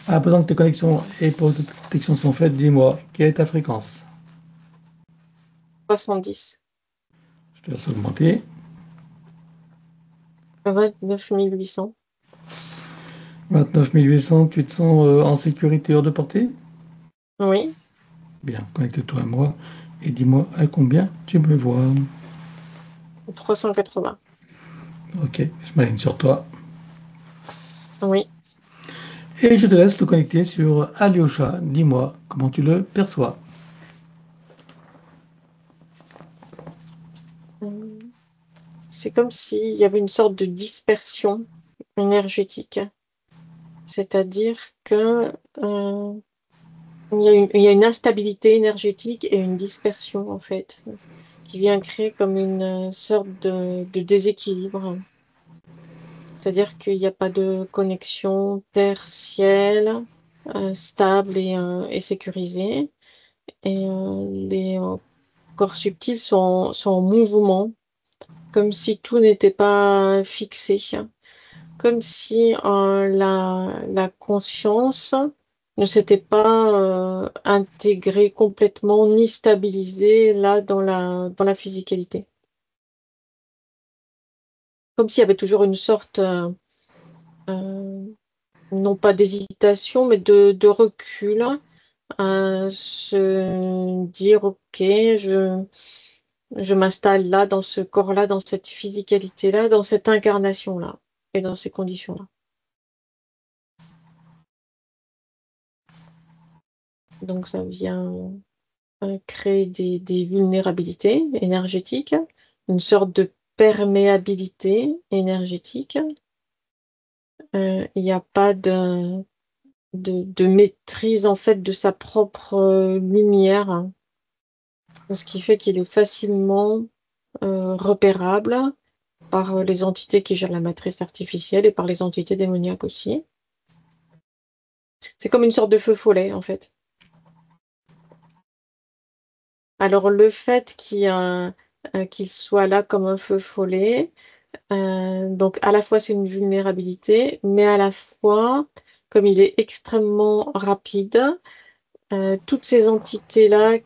À présent que tes connexions et protections sont faites, dis-moi, quelle est ta fréquence? 70. Je te laisse augmenter. 29 800. 29 800, tu te sens en sécurité hors de portée? Oui. Bien, connecte-toi à moi et dis-moi à combien tu me vois. 380. Ok, je m'aligne sur toi. Oui. Et je te laisse te connecter sur Alyosha. Dis-moi comment tu le perçois. C'est comme s'il y avait une sorte de dispersion énergétique. C'est-à-dire que il y a une instabilité énergétique et une dispersion, en fait, qui vient créer comme une sorte de déséquilibre. C'est-à-dire qu'il n'y a pas de connexion terre-ciel stable et sécurisée. Et les corps subtils sont en mouvement, comme si tout n'était pas fixé, comme si la conscience ne s'était pas intégrée complètement ni stabilisée là dans la physicalité. Comme s'il y avait toujours une sorte, euh, non pas d'hésitation, mais de recul, à se dire, OK, je m'installe là, dans ce corps-là, dans cette physicalité-là, dans cette incarnation-là, et dans ces conditions-là. Donc ça vient créer des vulnérabilités énergétiques, une sorte de perméabilité énergétique. Il n'y a pas de maîtrise en fait de sa propre lumière, hein. Ce qui fait qu'il est facilement repérable par les entités qui gèrent la matrice artificielle et par les entités démoniaques aussi. C'est comme une sorte de feu follet en fait. Alors le fait qu'il soit là comme un feu follet, donc à la fois c'est une vulnérabilité, mais à la fois, comme il est extrêmement rapide, toutes ces entités-là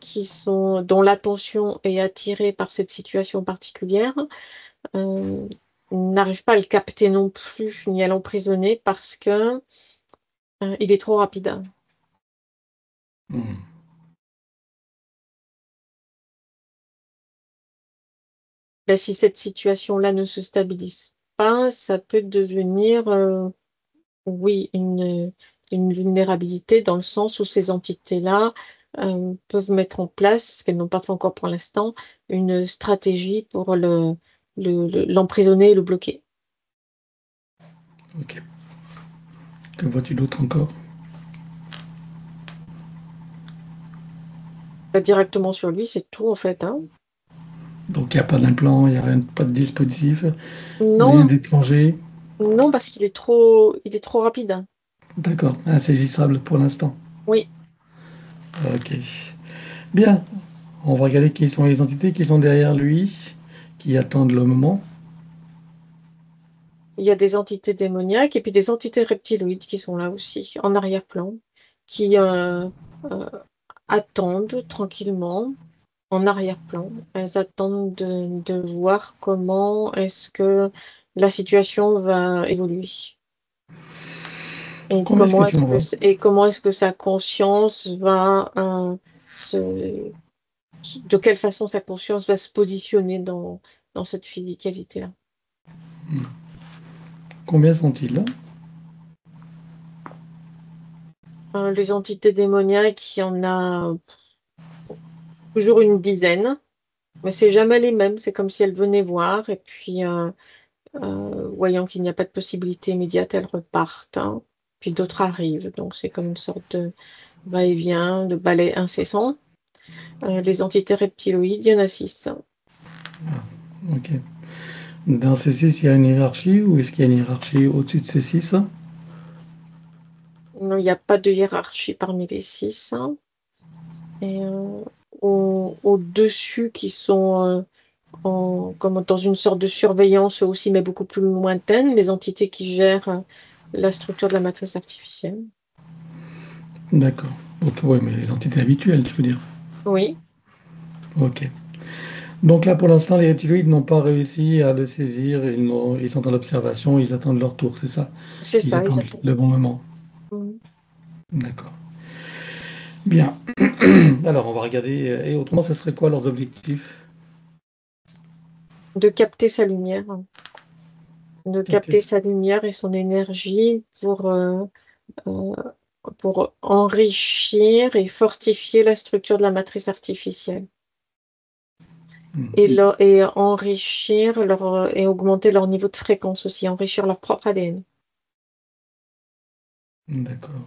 dont l'attention est attirée par cette situation particulière, euh, n'arrivent pas à le capter non plus, ni à l'emprisonner parce que il est trop rapide. Hmm. Là, si cette situation-là ne se stabilise pas, ça peut devenir, oui, une vulnérabilité dans le sens où ces entités-là peuvent mettre en place, ce qu'elles n'ont pas fait encore pour l'instant, une stratégie pour l'emprisonner et le bloquer. Ok. Que vois-tu d'autre encore? Pas directement sur lui, c'est tout en fait, hein. Donc il n'y a pas d'implant, il n'y a rien, pas de dispositif, rien Non, d'étranger. non, parce il est trop rapide, hein. D'accord, insaisissable pour l'instant. Oui, Ok. Bien, on va regarder qui sont les entités qui sont derrière lui, qui attendent le moment. il y a des entités démoniaques et puis des entités reptiloïdes qui sont là aussi, en arrière-plan, qui euh, attendent tranquillement en arrière-plan. Elles attendent de voir comment est-ce que la situation va évoluer Combien est-ce que tu en vois? et comment est-ce que sa conscience va se, de quelle façon sa conscience va se positionner dans cette physicalité-là. Combien sont-ils? Les entités démoniaques, il y en a toujours une dizaine, mais c'est jamais les mêmes. C'est comme si elles venaient voir et puis voyant qu'il n'y a pas de possibilité immédiate, elles repartent, hein. Puis d'autres arrivent. Donc c'est comme une sorte de va-et-vient, de balai incessant. Les entités reptiloïdes, il y en a 6. Ok. Dans ces six, il y a une hiérarchie ou est-ce qu'il y a une hiérarchie au-dessus de ces six? Non, il n'y a pas de hiérarchie parmi les 6, hein. Et au-dessus, qui sont comme dans une sorte de surveillance aussi, mais beaucoup plus lointaine, les entités qui gèrent la structure de la matrice artificielle. D'accord. Ok, ouais, mais les entités habituelles, tu veux dire. Oui, Ok. Donc là, pour l'instant, les reptiloïdes n'ont pas réussi à le saisir. Ils sont dans l'observation, ils attendent leur tour, c'est ça? c'est Ils ça, attendent exactement. le bon moment. Mhm. D'accord. Bien. Alors, on va regarder. Et autrement, ce serait quoi leurs objectifs? De capter sa lumière, hein. De Capter. capter sa lumière et son énergie euh, pour enrichir et fortifier la structure de la matrice artificielle Mhm. et enrichir et augmenter leur niveau de fréquence aussi, enrichir leur propre ADN. D'accord.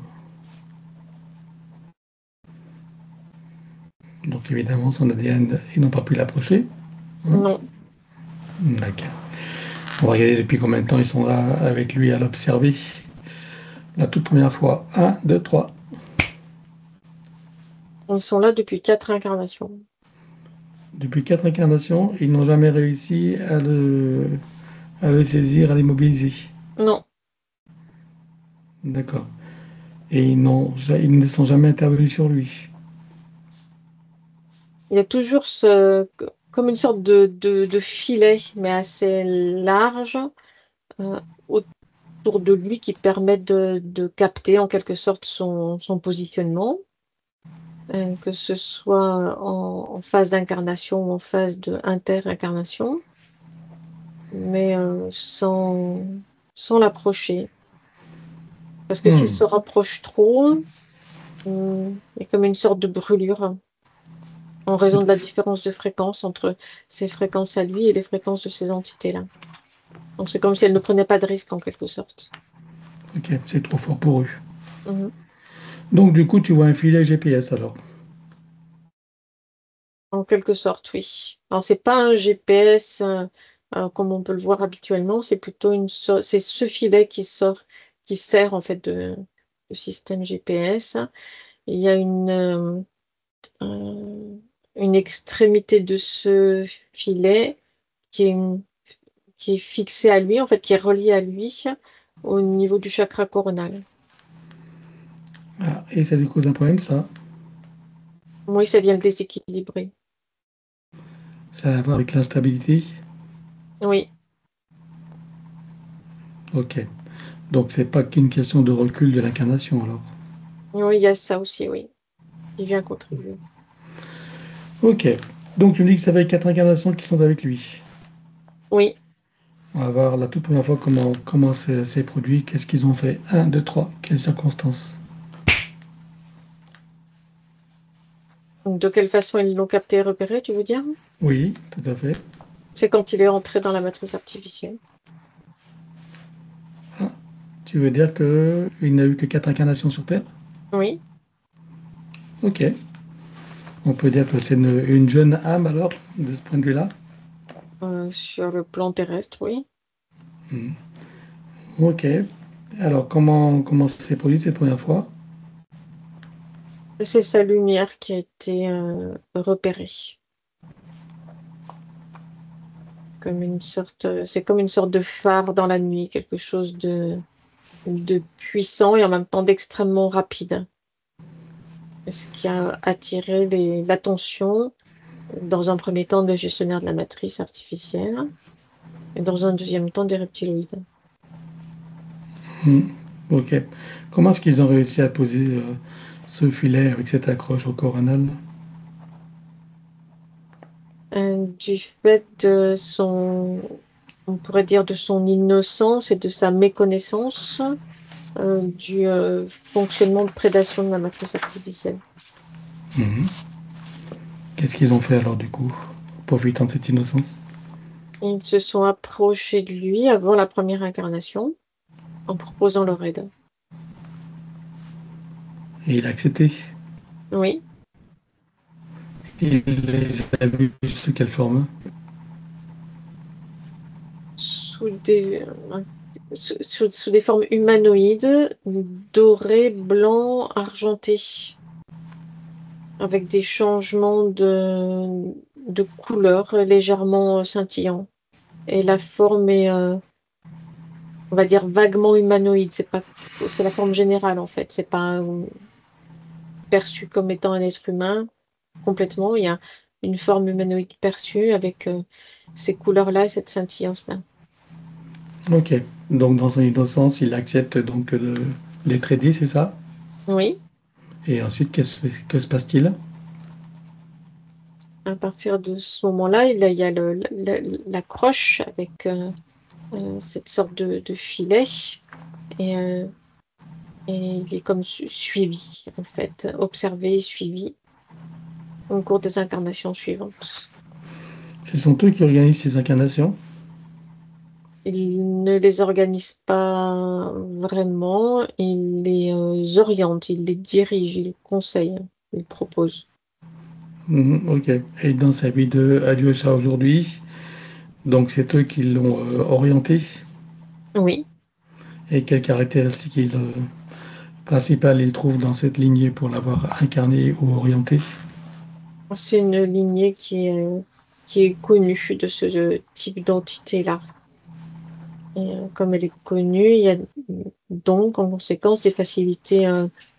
Donc, évidemment, son ADN, ils n'ont pas pu l'approcher. Hein. Non, D'accord. On va regarder depuis combien de temps ils sont là avec lui à l'observer. La toute première fois. Un, 2, 3. ils sont là depuis 4 incarnations. Depuis 4 incarnations, ils n'ont jamais réussi à le saisir, à l'immobiliser. Non, D'accord. Et ils ne sont jamais intervenus sur lui. il y a toujours comme une sorte de filet, mais assez large, euh, autour de lui qui permet de capter en quelque sorte son positionnement, que ce soit en phase d'incarnation ou en phase de inter-incarnation, mais sans l'approcher. Parce que s'il Hmm. se rapproche trop, il y a comme une sorte de brûlure en raison de la différence de fréquence entre ses fréquences à lui et les fréquences de ces entités-là. Donc c'est comme si elles ne prenaient pas de risque en quelque sorte. Ok, c'est trop fort pour eux. Mhm. Donc, du coup, tu vois un filet GPS alors. En quelque sorte, oui. Alors c'est pas un GPS comme on peut le voir habituellement, c'est plutôt c'est ce filet qui sert en fait de système GPS. Il y a euh, une extrémité de ce filet qui est, qui est fixée à lui, en fait, qui est reliée à lui au niveau du chakra coronal. Ah, et ça lui cause un problème, ça. Oui, ça vient le déséquilibrer. Ça a à voir avec l'instabilité. Oui, Ok. Donc, c'est pas qu'une question de recul de l'incarnation alors. oui, il y a ça aussi, oui, qui vient contribuer. Ok. Donc, tu me dis que ça fait 4 incarnations qui sont avec lui. Oui, On va voir la toute première fois comment c'est produit, qu'est-ce qu'ils ont fait. Un, 2, 3. Quelles circonstances? donc de quelle façon ils l'ont capté et repéré, tu veux dire? Oui, tout à fait. C'est quand il est entré dans la matrice artificielle. Ah, tu veux dire qu'il n'a eu que 4 incarnations sur Terre? Oui, Ok. On peut dire que c'est une jeune âme alors, de ce point de vue-là. sur le plan terrestre, oui. Hmm. Ok. Alors, comment ça s'est produit cette première fois? C'est sa lumière qui a été repérée. C'est comme une sorte de phare dans la nuit, quelque chose de puissant et en même temps d'extrêmement rapide. Ce qui a attiré l'attention, dans un premier temps, des gestionnaires de la matrice artificielle et dans un deuxième temps, des reptiloïdes. Hmm. Ok. Comment est-ce qu'ils ont réussi à poser ce filet avec cette accroche au coronal? Du fait de on pourrait dire de son innocence et de sa méconnaissance du fonctionnement de prédation de la matrice artificielle. Mhm. Qu'est-ce qu'ils ont fait alors du coup, profitant de cette innocence? Ils se sont approchés de lui avant la première incarnation en proposant leur aide. Et il a accepté. Oui, Il les a vus sous quelle forme? sous des, sous des formes humanoïdes, dorées, blancs, argentés, avec des changements de couleur légèrement scintillants. Et la forme est, on va dire, vaguement humanoïde. C'est pas, c'est la forme générale, en fait. C'est pas, perçu comme étant un être humain complètement. Il y a une forme humanoïde perçue avec ces couleurs-là et cette scintillance-là. Ok. Donc, dans son innocence, il accepte donc d'être aidé, c'est ça? Oui, Et ensuite, que se passe-t-il? à partir de ce moment-là, il y a la croche avec cette sorte de filet et, euh, et il est comme suivi, en fait, observé, suivi au cours des incarnations suivantes. Ce sont eux qui organisent ces incarnations? Il ne les organise pas vraiment, il les oriente, il les dirige, il conseille, il propose. Mhm, ok. Et dans sa vie de Alyosha aujourd'hui, donc c'est eux qui l'ont orienté. Oui, Et quelles caractéristiques principales il trouve dans cette lignée pour l'avoir incarné ou orienté? c'est une lignée qui est connue de ce type d'entité-là. Et comme elle est connue, il y a donc en conséquence des facilités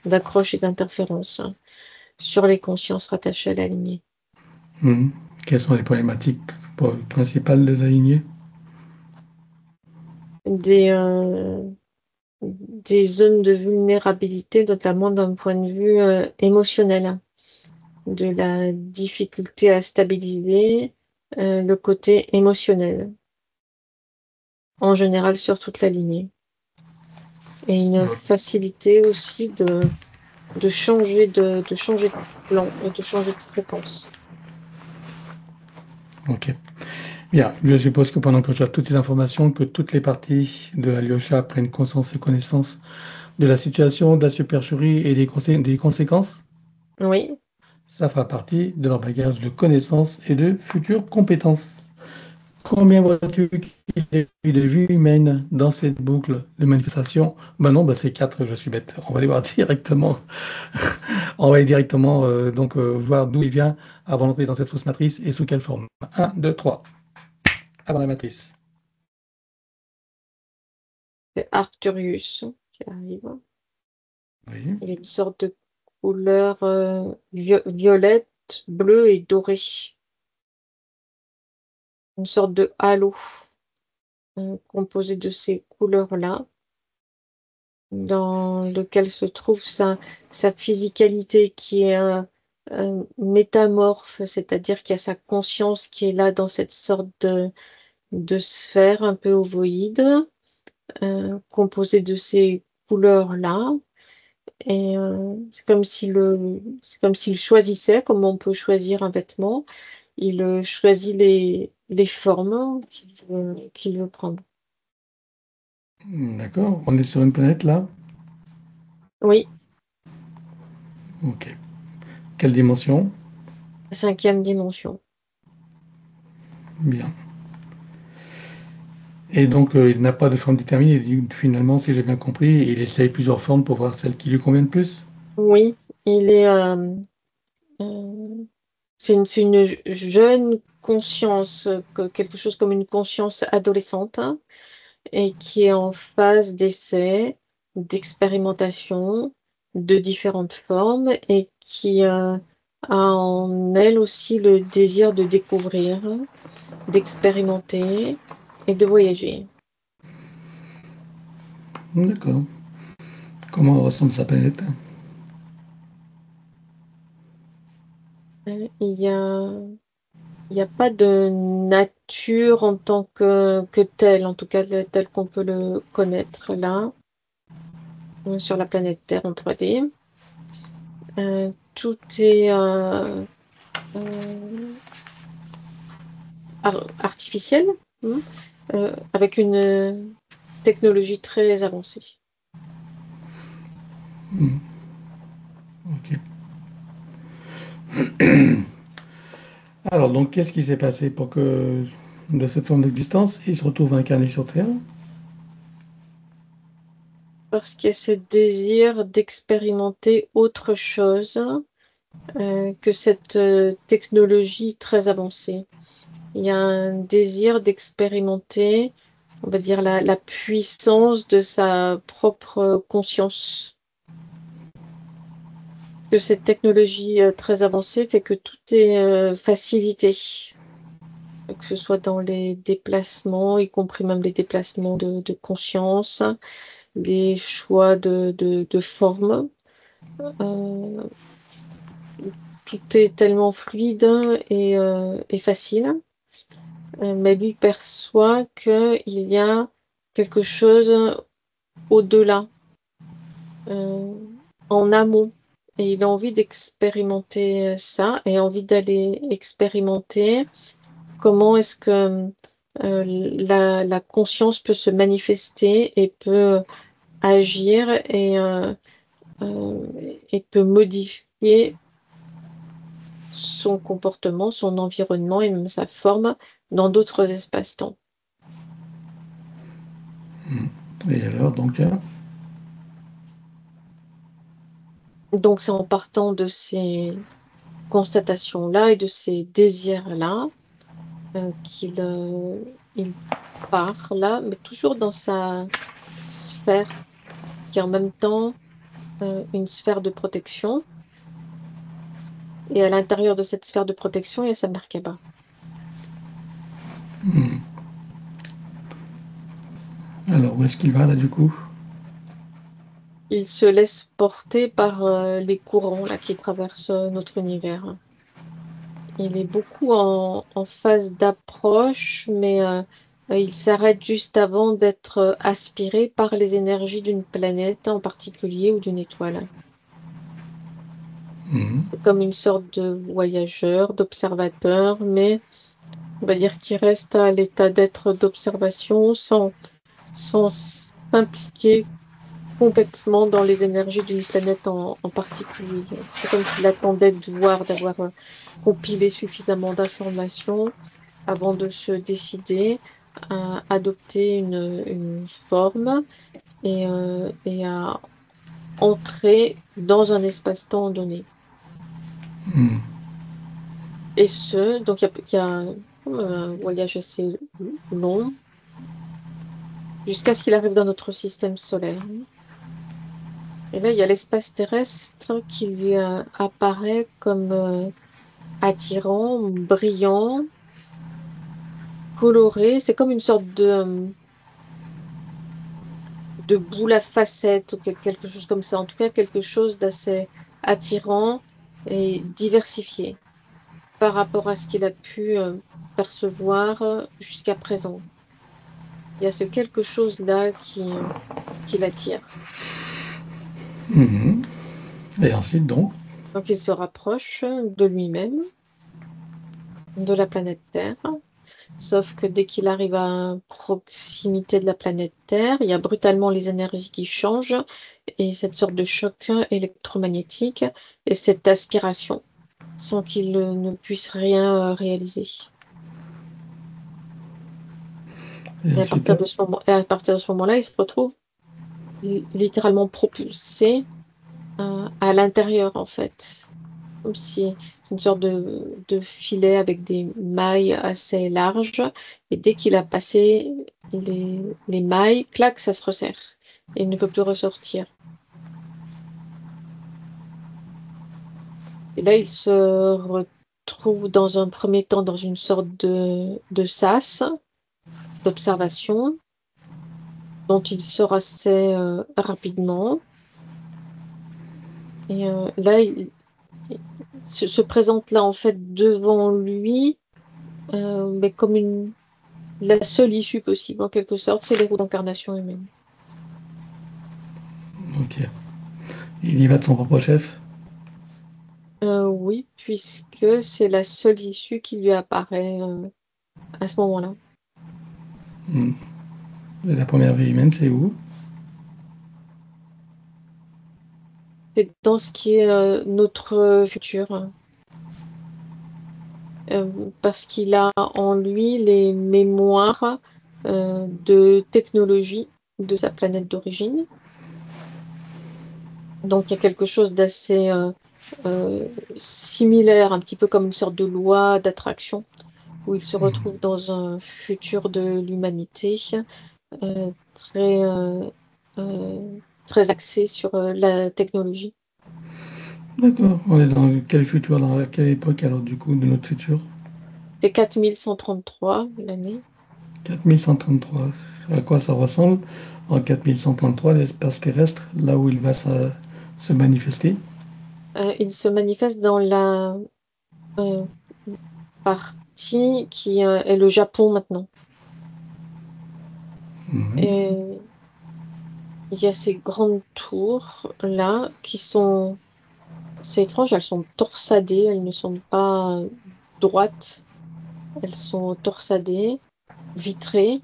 d'accroche et d'interférence sur les consciences rattachées à la lignée. Mhm. Quelles sont les problématiques principales de la lignée? Des, euh, des zones de vulnérabilité, notamment d'un point de vue émotionnel, de la difficulté à stabiliser le côté émotionnel, en général sur toute la lignée. Et une facilité aussi de changer de plan et de changer de fréquence. Ok. Bien, je suppose que pendant que tu as toutes ces informations, que toutes les parties de Alyosha prennent conscience et connaissance de la situation, de la supercherie et des conséquences, Oui, ça fera partie de leur bagage de connaissances et de futures compétences. Combien vois-tu qu'il y a eu de vues humaines dans cette boucle de manifestation? Ben non, ben c'est quatre, je suis bête. On va aller voir directement. On va aller directement voir d'où il vient avant d'entrer dans cette fausse matrice et sous quelle forme. Un, 2, 3. Avant la matrice. c'est Arcturius qui arrive. Oui. Il a une sorte de couleur violette, bleue et dorée. Une sorte de halo composé de ces couleurs-là, dans lequel se trouve sa physicalité qui est métamorphe, c'est-à-dire qu'il y a sa conscience qui est là dans cette sorte de sphère un peu ovoïde, composée de ces couleurs-là. Et c'est comme s'il choisissait, comme on peut choisir un vêtement, il choisit les formes qu'il veut prendre. D'accord. On est sur une planète là? Oui, Ok. Quelle dimension? cinquième dimension. Bien. Et donc, il n'a pas de forme déterminée. Finalement, si j'ai bien compris, il essaye plusieurs formes pour voir celle qui lui convient le plus. Oui, il est. Euh, c'est une jeune conscience, quelque chose comme une conscience adolescente, hein, et qui est en phase d'essai, d'expérimentation de différentes formes et qui a en elle aussi le désir de découvrir, d'expérimenter et de voyager. D'accord. Comment ressemble sa planète? Il y a Il n'y a pas de nature en tant que telle, en tout cas tel qu'on peut le connaître là, sur la planète Terre en 3D. Tout est euh, artificiel, hein, avec une technologie très avancée. Hmm, ok. Alors, donc, qu'est-ce qui s'est passé pour que, de cette forme d'existence, il se retrouve incarné sur Terre? Parce qu'il y a ce désir d'expérimenter autre chose que cette technologie très avancée. Il y a un désir d'expérimenter, on va dire, la puissance de sa propre conscience. que cette technologie très avancée fait que tout est facilité, que ce soit dans les déplacements, y compris même les déplacements de conscience, les choix de forme. Euh, Tout est tellement fluide et facile, mais lui perçoit qu'il y a quelque chose au-delà, euh, en amont. Et il a envie d'expérimenter ça et envie d'aller expérimenter comment est-ce que la conscience peut se manifester et peut agir euh, et peut modifier son comportement, son environnement et même sa forme dans d'autres espaces-temps. Et alors, donc, Donc c'est en partant de ces constatations-là et de ces désirs-là il part là, mais toujours dans sa sphère, qui est en même temps une sphère de protection. Et à l'intérieur de cette sphère de protection, il y a sa Merkaba. alors où est-ce qu'il va là du coup? Il se laisse porter par les courants là, qui traversent notre univers. Il est beaucoup en phase d'approche, mais il s'arrête juste avant d'être aspiré par les énergies d'une planète en particulier ou d'une étoile. Mhm. C'est comme une sorte de voyageur, d'observateur, mais on va dire qu'il reste à l'état d'être d'observation sans s'impliquer complètement dans les énergies d'une planète en particulier. C'est comme s'il attendait de voir, d'avoir compilé suffisamment d'informations avant de se décider à adopter une forme et à entrer dans un espace-temps donné. Et donc il y a un voyage assez long jusqu'à ce qu'il arrive dans notre système solaire. Et là, il y a l'espace terrestre qui lui apparaît comme attirant, brillant, coloré. C'est comme une sorte de boule à facettes ou quelque chose comme ça. En tout cas, quelque chose d'assez attirant et diversifié par rapport à ce qu'il a pu percevoir jusqu'à présent. Il y a ce quelque chose-là qui l'attire. Mhm. Et ensuite donc, Donc, il se rapproche de lui-même, de la planète Terre. Sauf que dès qu'il arrive à proximité de la planète Terre, il y a brutalement les énergies qui changent et cette sorte de choc électromagnétique et cette aspiration sans qu'il ne puisse rien réaliser. et Et à ensuite, partir de à partir de ce moment-là, il se retrouve littéralement propulsé à l'intérieur, en fait. Comme si c'est une sorte de filet avec des mailles assez larges. Et dès qu'il a passé les mailles, clac, ça se resserre. Et il ne peut plus ressortir. Et là, il se retrouve dans un premier temps dans une sorte de sas, d'observation, dont il sort assez rapidement. Et là, il se présente là, en fait, devant lui, mais comme la seule issue possible, en quelque sorte, c'est les roues d'incarnation humaine. ok. Il y va de son propre chef. Oui, puisque c'est la seule issue qui lui apparaît à ce moment-là. Hmm. Et la première vie humaine, c'est où? C'est dans ce qui est notre futur, parce qu'il a en lui les mémoires de technologie de sa planète d'origine. Donc il y a quelque chose d'assez similaire, un petit peu comme une sorte de loi d'attraction, où il se retrouve dans un futur de l'humanité très, très axé sur la technologie. D'accord. On est dans quel futur, dans quelle époque alors du coup de notre futur? C'est 4133 l'année. 4133. À quoi ça ressemble en 4133 l'espace terrestre, là où il va se manifester? Il se manifeste dans la euh, partie qui est le Japon maintenant. Mhm. Et il y a ces grandes tours là qui sont, c'est étrange, elles sont torsadées, elles ne sont pas droites, elles sont torsadées, vitrées,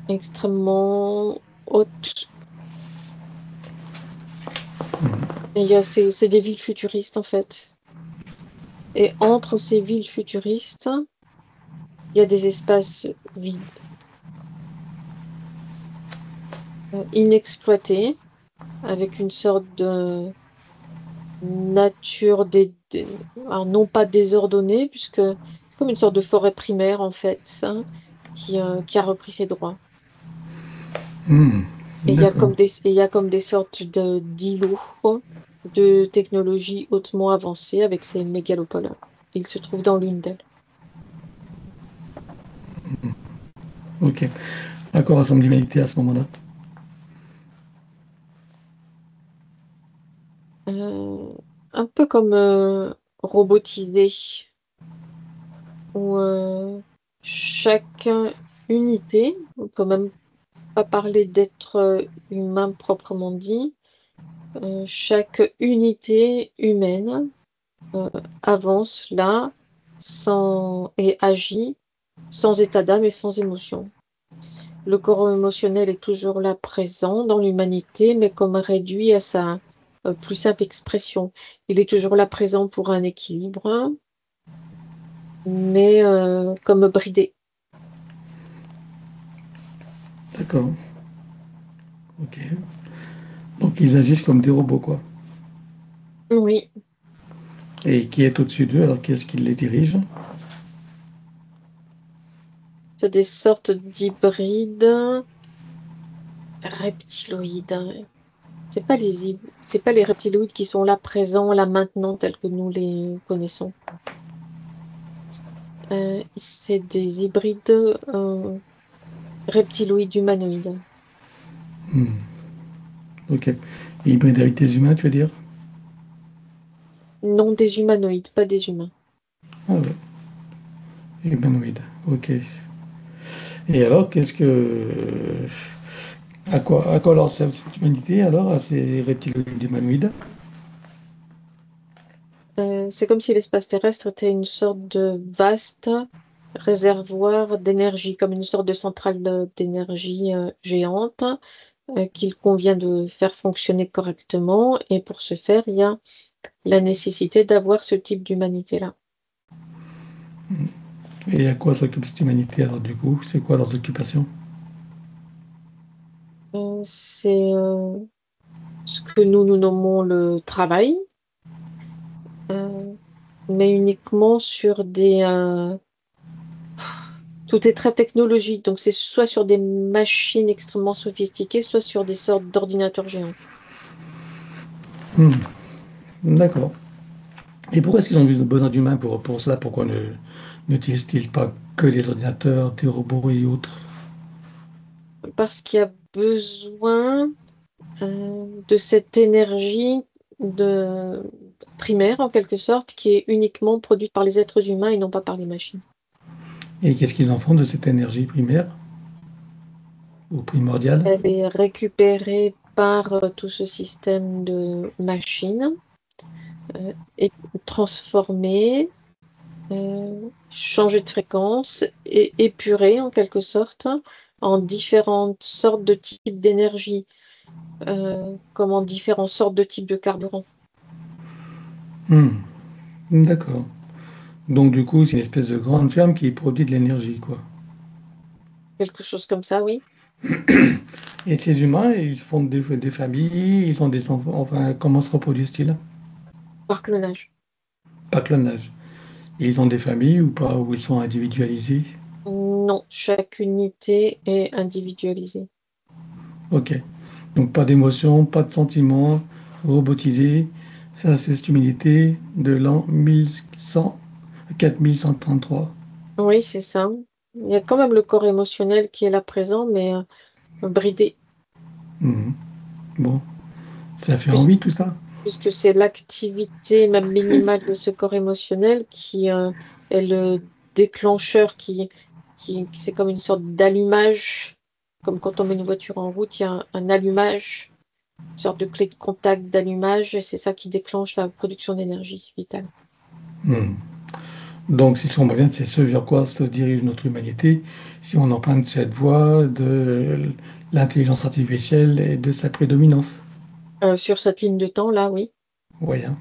extrêmement hautes. Et il y a c'est des villes futuristes en fait. Et entre ces villes futuristes, il y a des espaces vides, inexploités, avec une sorte de nature alors non pas désordonnée, puisque c'est comme une sorte de forêt primaire en fait, hein, qui a repris ses droits. Hmm. Et il y a D'accord. comme des sortes d'îlots de technologie hautement avancée avec ces mégalopoles. Il se trouve dans l'une d'elles. Ok. À quoi ressemble l'humanité à ce moment-là? Euh, un peu comme robotisé, où chaque unité, on peut même pas parler d'être humain proprement dit, chaque unité humaine euh, avance là et agit sans état d'âme et sans émotion. Le corps émotionnel est toujours là présent dans l'humanité, mais comme réduit à sa plus simple expression. Il est toujours là présent pour un équilibre, mais comme bridé. D'accord. Ok. Donc ils agissent comme des robots, quoi. Oui, Et qui est au-dessus d'eux, alors qui est-ce qui les dirige? c'est des sortes d'hybrides reptiloïdes. C'est pas les reptiloïdes qui sont là présents, là maintenant, tels que nous les connaissons. C'est des hybrides reptiloïdes humanoïdes. Hmm. Ok. Hybride avec des humains, tu veux dire? Non des humanoïdes, pas des humains. Ah ouais. Humanoïde. Ok. Et alors, à quoi leur sert cette humanité alors, à ces reptiloïdes humanoïdes? C'est comme si l'espace terrestre était une sorte de vaste réservoir d'énergie, comme une sorte de centrale d'énergie géante qu'il convient de faire fonctionner correctement. Et pour ce faire, il y a la nécessité d'avoir ce type d'humanité-là. Et à quoi s'occupe cette humanité alors du coup? C'est quoi leurs occupations? C'est ce que nous nommons le travail, euh, mais uniquement sur tout est très technologique, donc c'est soit sur des machines extrêmement sophistiquées, soit sur des sortes d'ordinateurs géants. Hmm. D'accord. Et pourquoi est-ce qu'ils ont besoin d'humains pour cela? Pourquoi n'utilisent-ils pas que les ordinateurs, des robots et autres? Parce qu'il y a besoin de cette énergie de primaire, en quelque sorte, qui est uniquement produite par les êtres humains et non pas par les machines. Et qu'est-ce qu'ils en font de cette énergie primaire ou primordiale? Elle est récupérée par tout ce système de machines et transformée, changée de fréquence et épurée en quelque sorte en différentes sortes de types d'énergie, comme en différentes sortes de types de carburant. Hmm. D'accord. Donc du coup, c'est une espèce de grande ferme qui produit de l'énergie, quoi. Quelque chose comme ça, oui. Et ces humains, ils font des familles, ils ont des enfants, enfin, comment se reproduisent-ils? Par clonage. Pas clonage. Ils ont des familles ou pas, où ils sont individualisés? Non, chaque unité est individualisée. Ok. Donc pas d'émotion, pas de sentiments, robotisés, Ça, c'est cette humanité de l'an 1100, 4133. Oui, c'est ça. Il y a quand même le corps émotionnel qui est là présent, mais bridé, Mhm. Bon, ça fait Puis- envie tout ça. puisque c'est l'activité même minimale de ce corps émotionnel qui est le déclencheur c'est comme une sorte d'allumage, comme quand on met une voiture en route, il y a un allumage, une sorte de clé de contact d'allumage, et c'est ça qui déclenche la production d'énergie vitale. Mhm. Donc, si je comprends bien, c'est ce vers quoi se dirige notre humanité si on emprunte cette voie de l'intelligence artificielle et de sa prédominance. Sur cette ligne de temps, là, oui. Oui, hein.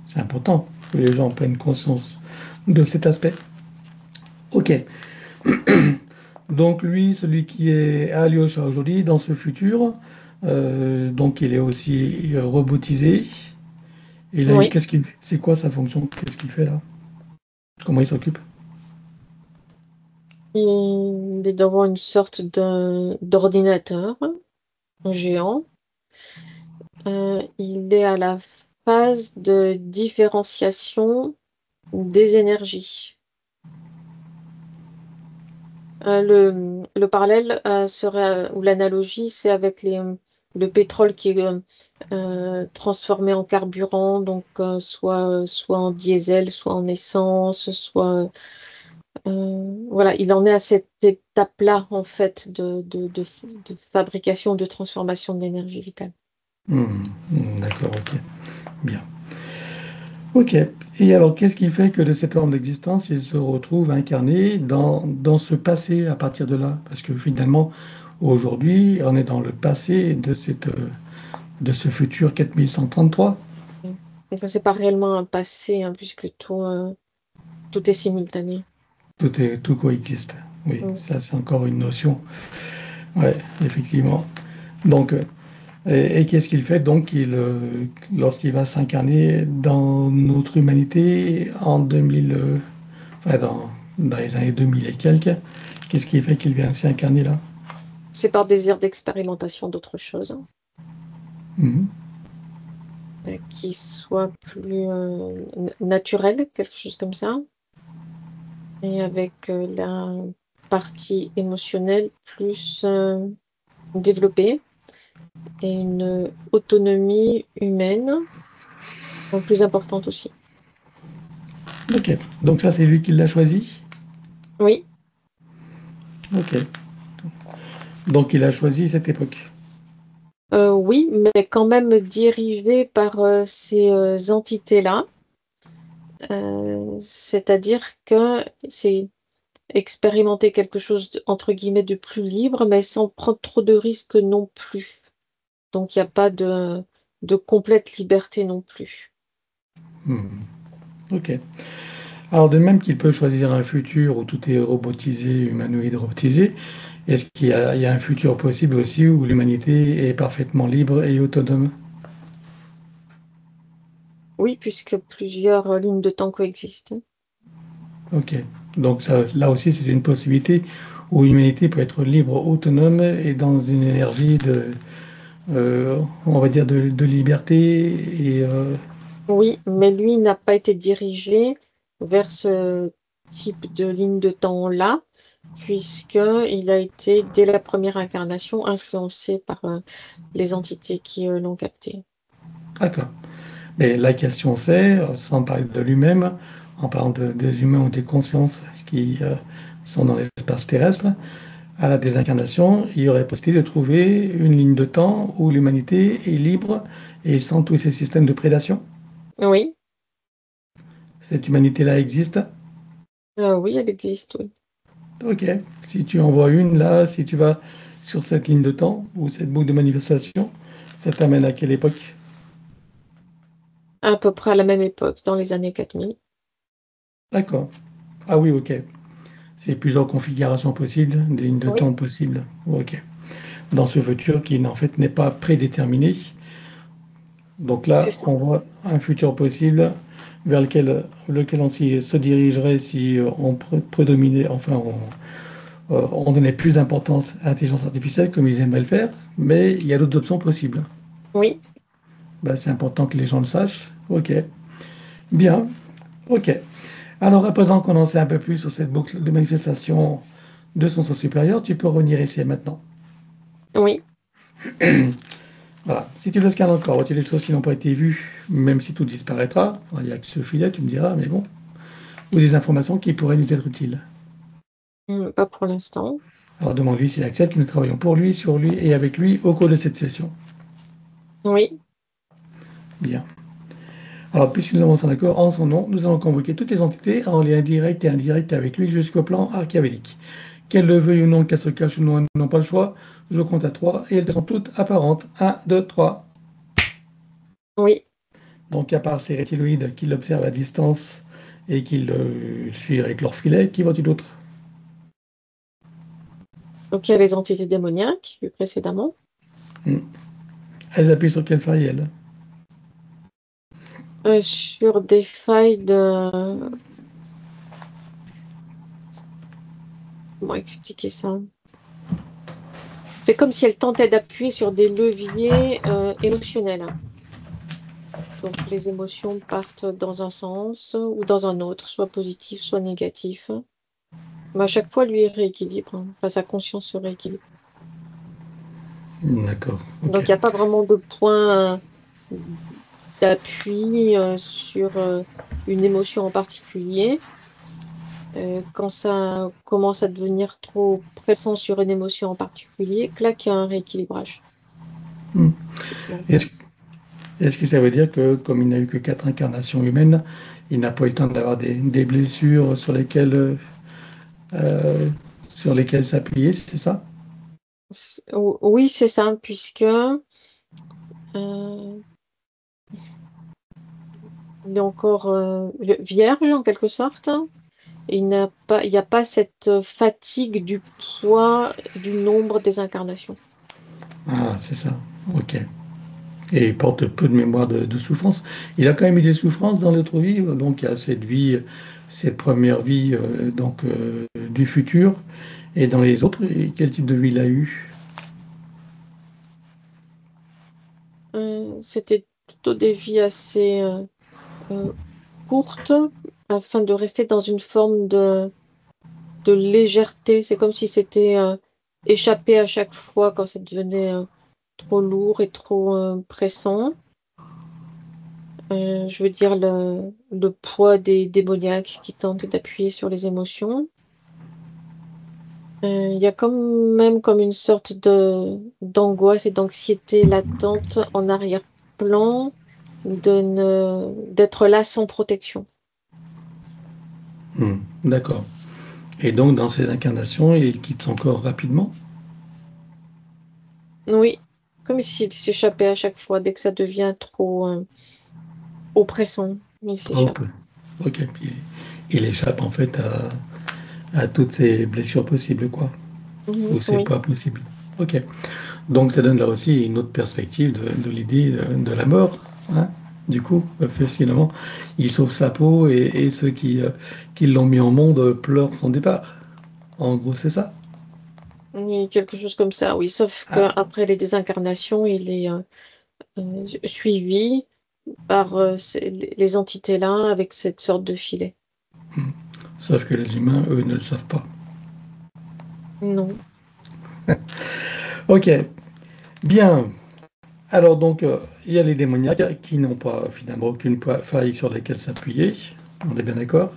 C'est important que les gens prennent conscience de cet aspect. Ok. Donc lui, celui qui est à Alyosha aujourd'hui, dans ce futur, donc il est aussi robotisé. Et là, Oui. c'est quoi sa fonction? Qu'est-ce qu'il fait là? Comment il s'occupe? Il est devant une sorte d'ordinateur géant. Il est à la phase de différenciation des énergies. Le parallèle serait, ou l'analogie, c'est avec le pétrole qui est transformé en carburant, donc soit en diesel, soit en essence, voilà, il en est à cette étape-là, en fait, de fabrication, de transformation de l'énergie vitale. D'accord, ok. Bien. Ok. Et alors, qu'est-ce qui fait que de cette forme d'existence, il se retrouve incarné dans ce passé à partir de là? Parce que finalement, aujourd'hui, on est dans le passé de ce futur 4133. Mm. Enfin, c'est pas réellement un passé, hein, puisque tout est simultané. Tout coexiste. Oui, Mm. ça, c'est encore une notion. Ouais, effectivement. Donc, et qu'est-ce qu'il fait? Donc, lorsqu'il va s'incarner dans notre humanité en 2000, enfin, dans les années 2000 et quelques, qu'est-ce qui fait qu'il vient s'incarner là? C'est par désir d'expérimentation d'autre chose, hein, Mhm. qui soit plus naturel, quelque chose comme ça, et avec la partie émotionnelle plus développée et une autonomie humaine plus importante aussi. Ok. Donc ça, c'est lui qui l'a choisi? Oui, Ok. Donc il a choisi cette époque. oui, mais quand même dirigé par ces entités-là, c'est-à-dire que c'est expérimenter quelque chose entre guillemets de plus libre, mais sans prendre trop de risques non plus. Donc il n'y a pas de complète liberté non plus. Mhm. Ok. Alors de même qu'il peut choisir un futur où tout est robotisé, humanoïde robotisé, est-ce qu'il y a un futur possible aussi où l'humanité est parfaitement libre et autonome? Oui, puisque plusieurs lignes de temps coexistent. Ok. Donc ça, là aussi, c'est une possibilité où l'humanité peut être libre, autonome et dans une énergie on va dire, de liberté et Oui, mais lui n'a pas été dirigé vers ce type de ligne de temps-là, puisqu'il a été, dès la première incarnation, influencé par les entités qui l'ont capté. d'accord. Mais la question c'est, sans parler de lui-même, en parlant des humains ou des consciences qui sont dans l'espace terrestre, à la désincarnation, il y aurait possibilité de trouver une ligne de temps où l'humanité est libre et sans tous ces systèmes de prédation. Oui, Cette humanité-là existe. oui, elle existe, oui. Ok. Si tu envoies une là, si tu vas sur cette ligne de temps ou cette boucle de manifestation, ça t'amène à quelle époque? À peu près à la même époque, dans les années 4000. D'accord. Ah oui, ok. C'est plusieurs configurations possibles, des lignes de Oui, temps possibles. Ok. Dans ce futur qui en fait n'est pas prédéterminé. Donc c'est là, ça. on voit un futur possible vers lequel on se dirigerait si on prédominait, enfin on donnait plus d'importance à l'intelligence artificielle comme ils aimeraient le faire, mais il y a d'autres options possibles. Oui, Bah, c'est important que les gens le sachent. Ok, bien, ok. Alors, à présent qu'on en sait un peu plus sur cette boucle de manifestation de son soi supérieur, tu peux revenir ici et maintenant. Oui. Voilà. Si tu le scannes encore, vois-tu des choses qui n'ont pas été vues, même si tout disparaîtra, il n'y a que ce filet, tu me diras, mais bon, ou des informations qui pourraient nous être utiles. Pas pour l'instant. Alors demande-lui s'il accepte que nous travaillons pour lui, sur lui et avec lui au cours de cette session. Oui. Bien. Alors, puisque nous avons son accord en son nom, nous allons convoquer toutes les entités en lien direct et indirect avec lui jusqu'au plan archiavélique. Qu'elles le veuillent ou non, qu'elles se cachent ou non, elles n'ont pas le choix. Je compte à 3 et elles sont toutes apparentes. 1, 2, 3. Oui. Donc, à part ces reptiloïdes qui l'observent à distance et qui le suivent avec leur filet, qui voit-il d'autre? Donc, il y a les entités démoniaques, vu précédemment. Elles appuient sur quelle faille, elles? Sur des failles de... Comment expliquer ça? C'est comme si elles tentaient d'appuyer sur des leviers émotionnels. Donc, les émotions partent dans un sens ou dans un autre, soit positif, soit négatif. Mais à chaque fois, lui, il rééquilibre. Enfin, sa conscience se rééquilibre. D'accord, Donc, ok. il n'y a pas vraiment de point d'appui sur une émotion en particulier. Quand ça commence à devenir trop pressant sur une émotion en particulier, clac, il y a un rééquilibrage Hmm. qui se met en Est-ce place. est-ce que ça veut dire que, comme il n'a eu que 4 incarnations humaines, il n'a pas eu le temps d'avoir des blessures euh, sur lesquelles s'appuyer, c'est ça? Oui, c'est ça, puisque il est encore vierge en quelque sorte. Et il n'y a pas cette fatigue du poids du nombre des incarnations. Ah, c'est ça, ok. Et il porte peu de mémoire de souffrance. Il a quand même eu des souffrances dans l'autre vie, donc il y a cette vie, cette première vie du futur, et dans les autres, et quel type de vie il a eu? C'était plutôt des vies assez euh, courtes afin de rester dans une forme de légèreté. C'est comme si c'était échappé à chaque fois quand ça devenait trop lourd et trop pressant. Je veux dire le poids des démoniaques qui tentent d'appuyer sur les émotions. Il y a quand même comme une sorte d'angoisse et d'anxiété latente en arrière-plan d'être là sans protection. D'accord. Et donc, dans ces incarnations, il quitte son corps rapidement? Oui, comme s'il s'échappait à chaque fois dès que ça devient trop oppressant, il s'échappe. Ok. Ok. Puis, il échappe en fait à toutes ces blessures possibles, quoi. Mhm, Ou c'est oui, pas possible. Ok. Donc ça donne là aussi une autre perspective de l'idée de la mort, hein. Du coup, finalement, il sauve sa peau et ceux qui l'ont mis au monde pleurent son départ. En gros, c'est ça. oui, quelque chose comme ça, oui. Sauf Ah, qu'après les désincarnations, il est suivi par les entités-là avec cette sorte de filet. sauf que les humains, eux, ne le savent pas. Non. Ok, bien. Alors donc, il y a les démoniaques qui n'ont pas finalement aucune faille sur laquelle s'appuyer. On est bien d'accord.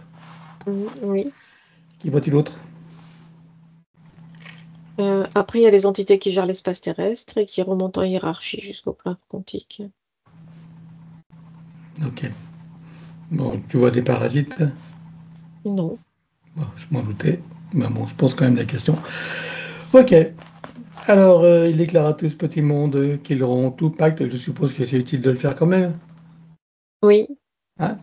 Mhm, oui. Qui voit-il autre? Après, il y a les entités qui gèrent l'espace terrestre et qui remontent en hiérarchie jusqu'au plan quantique. Ok. Bon, tu vois des parasites? Non. Bon, je m'en doutais. Mais bon, je pose quand même la question. Ok. Alors, il déclara à tout ce petit monde qu'ils auront tout pacte. Je suppose que c'est utile de le faire quand même. Oui. Hein?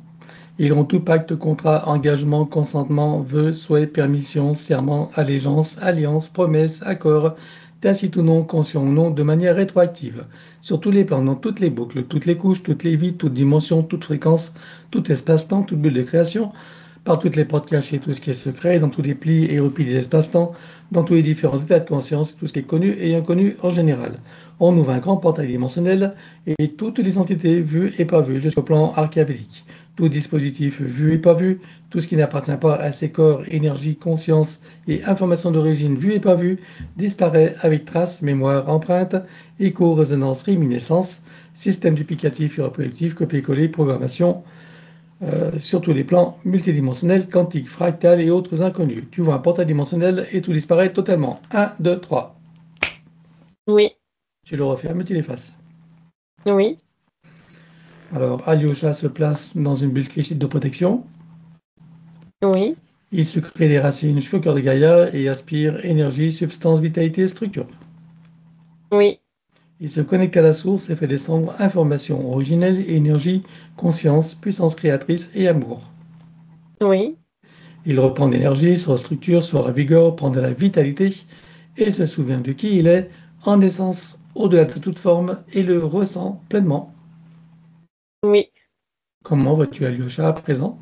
Ils auront tout pacte, contrat, engagement, consentement, vœux, souhait, permission, serment, allégeance, alliance, promesse, accord, tacite ou non, conscient ou non, de manière rétroactive, sur tous les plans, dans toutes les boucles, toutes les couches, toutes les vies, toutes dimensions, toutes fréquences, tout espace-temps, toute bulle de création, par toutes les portes cachées, tout ce qui est secret, dans tous les plis et replis des espaces-temps, dans tous les différents états de conscience, tout ce qui est connu et inconnu en général. On ouvre un grand portail dimensionnel et toutes les entités vues et pas vues jusqu'au plan archéabélique. Tout dispositif vu et pas vu, tout ce qui n'appartient pas à ces corps, énergie, conscience et information d'origine vue et pas vue, disparaît avec traces, mémoire, empreinte, écho, résonance, réminiscence, système duplicatif et reproductif, copier-coller, programmation, sur tous les plans multidimensionnels, quantiques, fractales et autres inconnus. Tu vois un portail dimensionnel et tout disparaît totalement. Un, 2, 3. Oui, Tu le refermes et tu l'effaces. oui, Alors, Alyosha se place dans une bulle critique de protection. oui, Il se crée des racines jusqu'au cœur de Gaïa et aspire énergie, substance, vitalité, structure. oui, Il se connecte à la source et fait descendre information originelle, énergie, conscience, puissance créatrice et amour. oui, Il reprend de l'énergie, se restructure, se revigore, prend de la vitalité et se souvient de qui il est, en essence, au-delà de toute forme, et le ressent pleinement. oui. Comment vois-tu Alyosha à présent?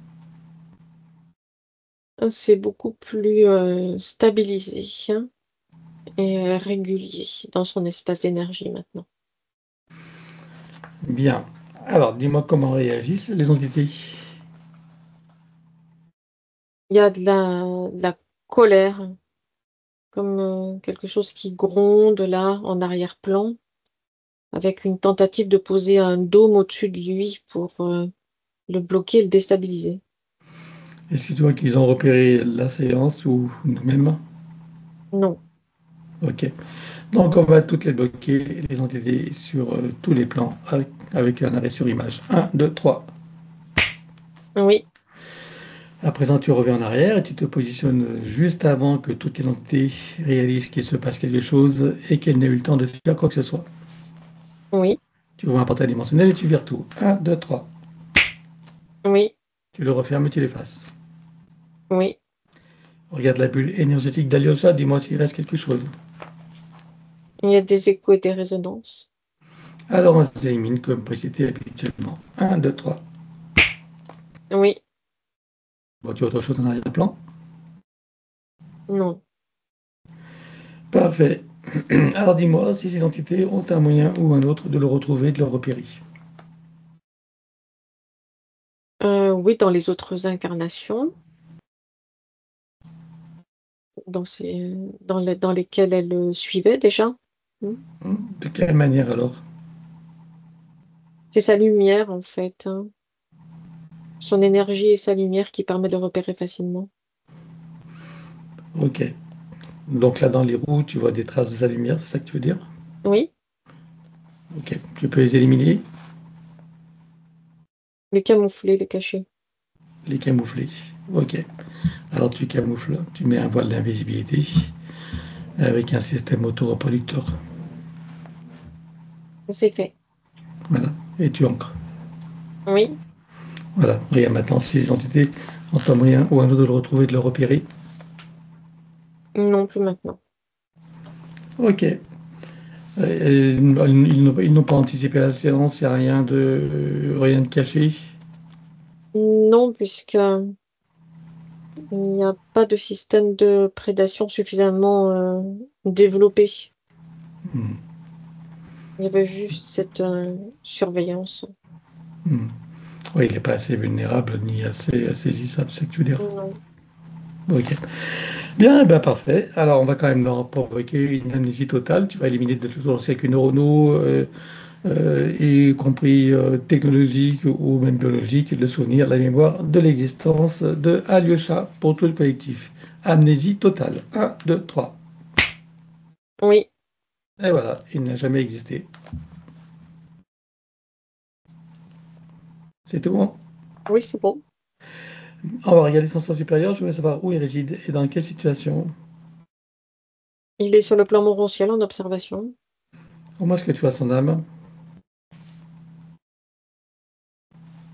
C'est beaucoup plus stabilisé, hein, et régulier dans son espace d'énergie maintenant. Bien. Alors, dis-moi comment réagissent les entités. Il y a de la colère, comme quelque chose qui gronde là en arrière-plan, avec une tentative de poser un dôme au-dessus de lui pour le bloquer et le déstabiliser. Est-ce que tu vois qu'ils ont repéré la séance ou nous-mêmes? Non. Ok. Donc, on va toutes les bloquer, les entités, sur tous les plans, avec un arrêt sur image. Un, 2, 3. Oui, À présent, tu reviens en arrière et tu te positionnes juste avant que toutes les entités réalisent qu'il se passe quelque chose et qu'elles n'aient eu le temps de faire quoi que ce soit. oui, Tu vois un portail dimensionnel et tu vires tout. Un, 2, 3. oui, Tu le refermes et tu l'effaces. oui. Regarde la bulle énergétique d'Alyosha, dis-moi s'il reste quelque chose. Il y a des échos et des résonances. Alors on s'élimine comme précédé habituellement. Un, 2, 3. Oui, Vois-tu autre chose en arrière-plan? non. Parfait. Alors dis-moi si ces entités ont un moyen ou un autre de le retrouver, de le repérer. Oui, dans les autres incarnations, dans lesquelles elle suivait déjà. Mm. De quelle manière alors? C'est sa lumière, en fait, hein. Son énergie et sa lumière qui permet de repérer facilement. Ok. Donc là dans les roues, tu vois des traces de sa lumière, c'est ça que tu veux dire? Oui, Ok. Tu peux les éliminer, le camoufler, le cacher. les camoufler. Ok. Alors tu camoufles, tu mets un voile d'invisibilité avec un système autoreproducteur. C'est fait. Voilà. Et tu ancres. Oui, Voilà. Regarde maintenant si ces entités ont un moyen ou un autre de le retrouver, de le repérer. non plus maintenant. Ok. Ils n'ont pas anticipé la séance, il n'y a rien de caché. Non, puisque il n'y a pas de système de prédation suffisamment développé. Hmm, Il y avait juste cette surveillance. hmm. Oui, il n'est pas assez vulnérable ni assez saisissable, c'est ce que tu veux dire. Non. Ok. Bien, ben parfait. Alors, on va quand même leur provoquer une amnésie totale. Tu vas éliminer de tous les circuits neuronaux, y compris technologiques ou même biologiques, le souvenir, la mémoire de l'existence de Alyosha pour tout le collectif. Amnésie totale. Un, 2, 3. Oui, Et voilà, il n'a jamais existé. C'est tout bon. oui, c'est bon. On va regarder son sens supérieur. Je voulais savoir où il réside et dans quelle situation. Il est sur le plan morontiel en observation. Comment est-ce que tu vois son âme?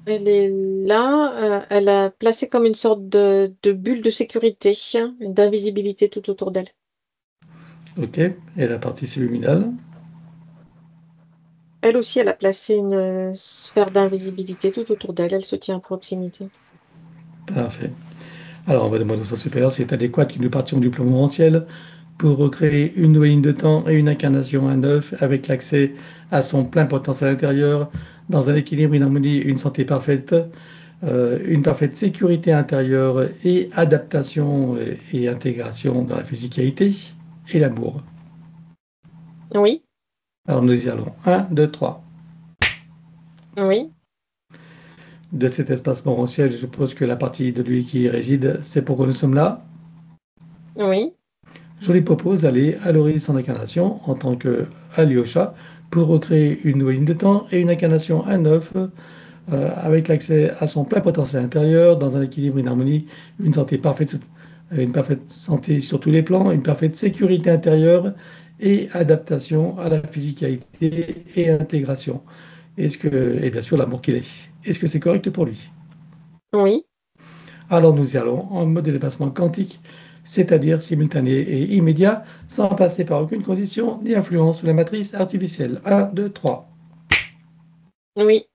Elle est là, elle a placé comme une sorte de bulle de sécurité, hein, d'invisibilité tout autour d'elle. Ok. Et la partie subliminale? Elle aussi, elle a placé une sphère d'invisibilité tout autour d'elle. Elle se tient à proximité. Parfait. Alors, on va demander au sens supérieur s'il est adéquat que nous partions du plan mouventiel pour recréer une nouvelle ligne de temps et une incarnation à neuf avec l'accès à son plein potentiel intérieur dans un équilibre, une harmonie, une santé parfaite, une parfaite sécurité intérieure et adaptation et intégration dans la physicalité et l'amour. Oui, Alors, nous y allons. Un, 2, 3. oui, De cet espace mouventiel, je suppose que la partie de lui qui y réside, c'est pourquoi nous sommes là. oui, Je lui propose d'aller à l'origine de son incarnation en tant que Alyosha pour recréer une nouvelle ligne de temps et une incarnation à neuf avec l'accès à son plein potentiel intérieur dans un équilibre, une harmonie, une santé parfaite, une parfaite santé sur tous les plans, une parfaite sécurité intérieure et adaptation à la physicalité et intégration. Et bien sûr l'amour qu'il est. Est-ce que c'est correct pour lui? oui. Alors nous y allons en mode de dépassement quantique, c'est-à-dire simultané et immédiat, sans passer par aucune condition ni influence sous la matrice artificielle. Un, 2, 3. Oui,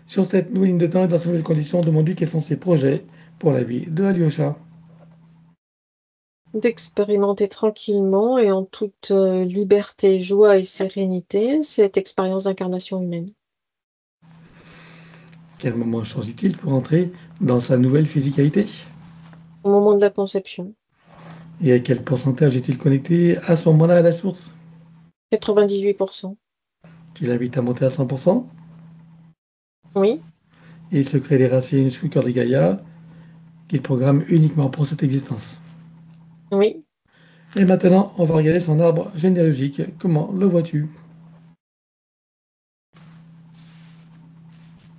Sur cette nouvelle ligne de temps et dans ces nouvelles conditions, demande-lui quels sont ses projets pour la vie de Alyosha. d'expérimenter tranquillement et en toute liberté, joie et sérénité cette expérience d'incarnation humaine. Quel moment choisit-il pour entrer dans sa nouvelle physicalité? Au moment de la conception, Et à quel pourcentage est-il connecté à ce moment-là à la source? 98%. Tu l'invites à monter à 100%. Oui, Et il se crée les racines sous le cœur de Gaïa qu'il programme uniquement pour cette existence. oui. Et maintenant, on va regarder son arbre généalogique. Comment le vois-tu?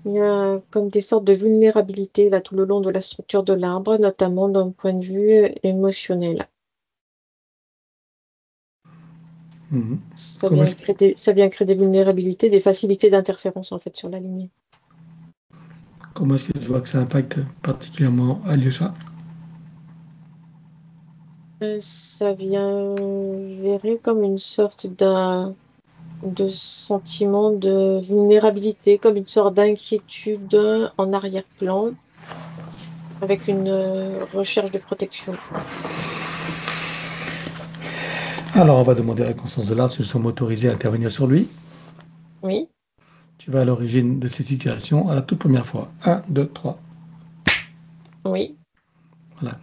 Il y a comme des sortes de vulnérabilité là tout le long de la structure de l'arbre, notamment d'un point de vue émotionnel. Mhm. Ça Comment vient est-ce créer ça vient créer des vulnérabilités, des facilités d'interférence en fait sur la lignée. comment est-ce que tu vois que ça impacte particulièrement Alyosha? Ça vient gérer comme une sorte de sentiment de vulnérabilité, comme une sorte d'inquiétude en arrière-plan, avec une recherche de protection. Alors, on va demander la conscience de l'arbre si nous sommes autorisés à intervenir sur lui. Oui, Tu vas à l'origine de cette situation à la toute première fois. Un, 2, 3. oui, Voilà.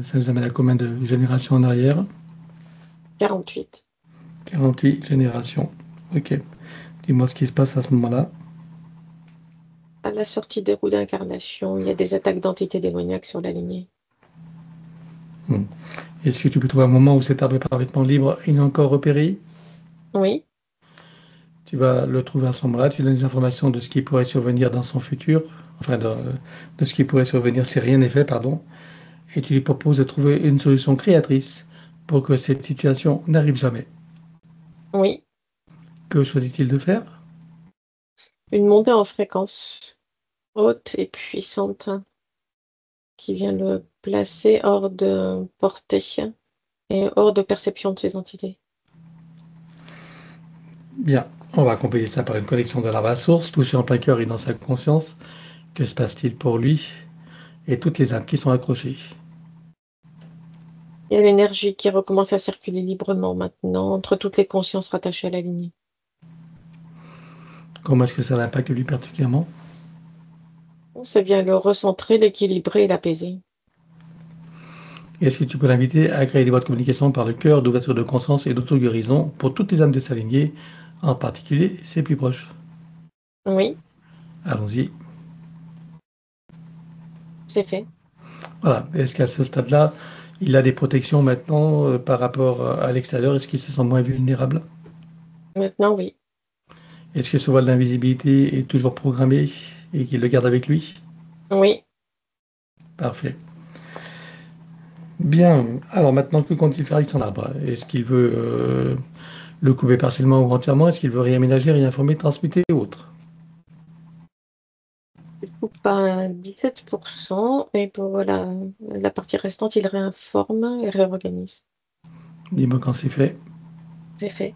Ça nous amène à combien de générations en arrière? 48. 48 générations. Ok. Dis-moi ce qui se passe à ce moment-là. À la sortie des roues d'incarnation, il y a des attaques d'entités démoniaques sur la lignée. Hmm. Est-ce que tu peux trouver un moment où cet arbre est parfaitement libre et non encore repéré? Oui, Tu vas le trouver à ce moment-là. Tu donnes des informations de ce qui pourrait survenir dans son futur. Enfin, de ce qui pourrait survenir si rien n'est fait, pardon. Et tu lui proposes de trouver une solution créatrice pour que cette situation n'arrive jamais. oui. Que choisit-il de faire? Une montée en fréquence haute et puissante qui vient le placer hors de portée et hors de perception de ces entités. Bien, on va accompagner ça par une connexion de l'arbre à source, touché en plein cœur et dans sa conscience. Que se passe-t-il pour lui et toutes les âmes qui sont accrochées? Il y a l'énergie qui recommence à circuler librement maintenant entre toutes les consciences rattachées à la lignée. Comment est-ce que ça l'impacte lui particulièrement? Ça vient le recentrer, l'équilibrer et l'apaiser. Est-ce que tu peux l'inviter à créer des voies de communication par le cœur, d'ouverture de conscience et d'auto-guérison pour toutes les âmes de sa lignée, en particulier ses plus proches? Oui, Allons-y. c'est fait. Voilà. Est-ce qu'à ce stade-là, il a des protections maintenant par rapport à l'extérieur? Est-ce qu'il se sent moins vulnérable? Maintenant, oui. Est-ce que ce voile d'invisibilité est toujours programmé et qu'il le garde avec lui? Oui. Parfait. Bien. Alors maintenant, que compte-t-il faire avec son arbre? Est-ce qu'il veut le couper partiellement ou entièrement? Est-ce qu'il veut réaménager, réinformer, transmuter ou autre? Il coupe à 17% et pour la partie restante, il réinforme et réorganise. Dis-moi quand c'est fait. C'est fait.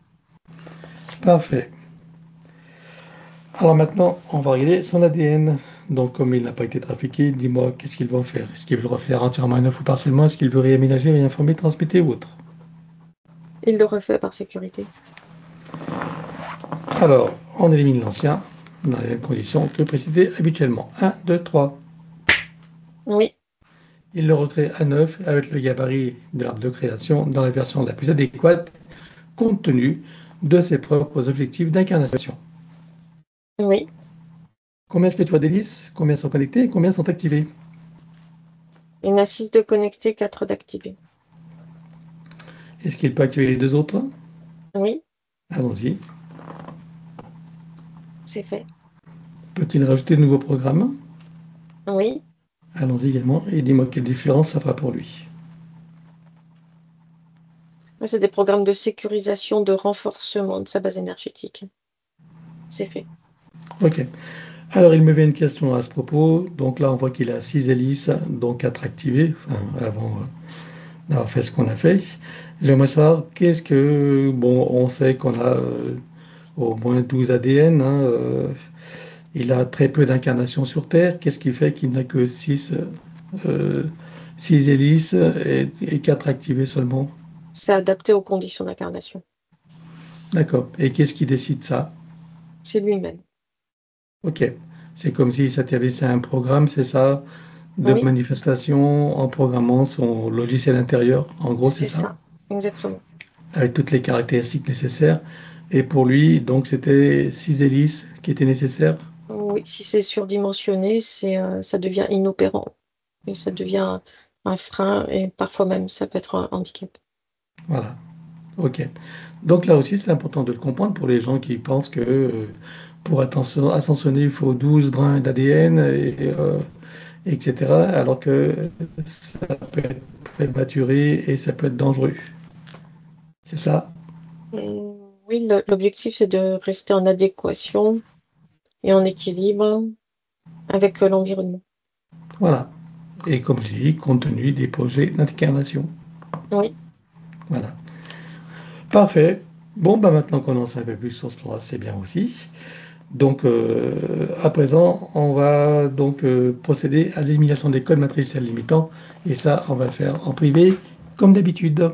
Parfait. Alors maintenant, on va regarder son ADN. Donc, comme il n'a pas été trafiqué, dis-moi, qu'est-ce qu'il va en faire? Est-ce qu'il veut le refaire entièrement neuf ou partiellement? Est-ce qu'il veut réaménager, réinformer, transmettre ou autre? Il le refait par sécurité. Alors, on élimine l'ancien dans les mêmes conditions que précédé habituellement. 1, 2, 3. Oui, Il le recrée à neuf avec le gabarit de l'arbre de création dans la version la plus adéquate compte tenu de ses propres objectifs d'incarnation. oui. Combien est-ce que tu vois d'hélices? Combien sont connectés et combien sont activés? Il y en a 6 de connectés, 4 d'activés. Est-ce qu'il peut activer les deux autres? Oui, Allons-y. c'est fait. Peut-il rajouter de nouveaux programmes? Oui. Allons-y également et dis-moi quelle différence ça fera pour lui. C'est des programmes de sécurisation, de renforcement de sa base énergétique. C'est fait. Ok. Alors il me vient une question à ce propos. Donc là on voit qu'il a 6 hélices, donc 4 activées, enfin, avant d'avoir fait ce qu'on a fait. J'aimerais savoir qu'est-ce que... Bon, on sait qu'on a au moins 12 ADN, hein, il a très peu d'incarnations sur Terre. Qu'est-ce qui fait qu'il n'a que 6 hélices et 4 activées seulement? C'est adapté aux conditions d'incarnation. D'accord. Et qu'est-ce qui décide ça? C'est lui-même. Ok. C'est comme s'il s'intéressait à un programme, c'est ça, de Oui, manifestation en programmant son logiciel intérieur. En gros, c'est c'est ça, ça. Exactement. avec toutes les caractéristiques nécessaires. Et pour lui, donc, c'était 6 hélices qui étaient nécessaires. Oui, si c'est surdimensionné, ça devient inopérant. Et ça devient un frein et parfois même ça peut être un handicap. Voilà. Ok. Donc là aussi, c'est important de le comprendre pour les gens qui pensent que pour ascensionner, il faut 12 brins d'ADN, etc. Alors que ça peut être prématuré et ça peut être dangereux. C'est ça? Oui, l'objectif, c'est de rester en adéquation et en équilibre avec l'environnement. Voilà. Et comme je dis, compte tenu des projets d'incarnation. Oui, Voilà. Parfait. Bon, bah maintenant qu'on en sait un peu plus sur ce plan, c'est bien aussi. Donc, à présent, on va donc procéder à l'élimination des codes matriciels limitants. Et ça, on va le faire en privé, comme d'habitude.